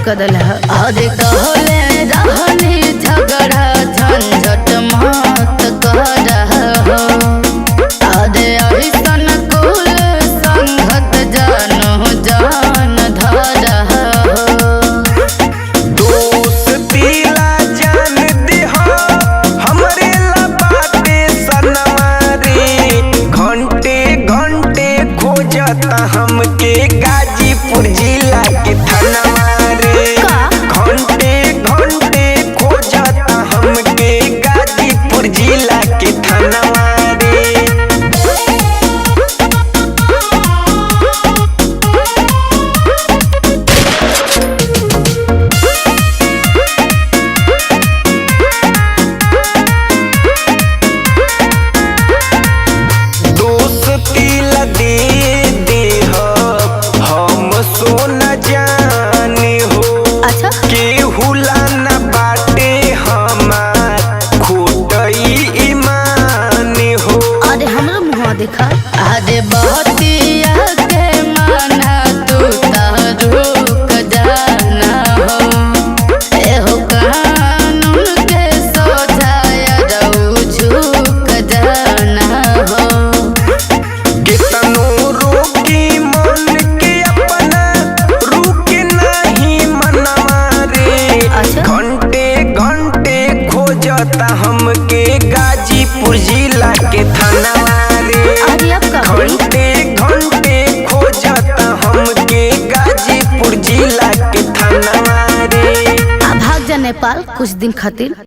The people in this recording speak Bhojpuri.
कदल है। अरे कहले रहनी झगड़ा झंझट मत कर हो। अरे ऐसन कुल संगत जानो जान धर हो। दोस्ती ला जान दे हो हमरे ला बाते सनमा रे। घंटे घंटे खोजता हमके गाजीपुर जिला के थाना रे। घंटे घंटे खोजता हमके गाजीपुर जिला के थाना रे। दोस्ती ला दे हो हम सोना जाने हो। अच्छा केहू ला ना बाटे हमार खोटई ईमान हो। अरे हमरा मुँह देखा। अरे बहतिया के माना तू रुक जाना हो। एहो कानून के सोझाया रहू झुक जाना हो। कितनो रोकी मन के अपना रुके नहीं मनवा रे। अच्छा। घंटे घंटे खोजता हमके गाजीपुर जिला के थाना रे। अरे अब का होई? घंटे घंटे खोजता हमके गाजीपुर जिला के थाना रे। आ भाग जा नेपाल कुछ दिन खातिर।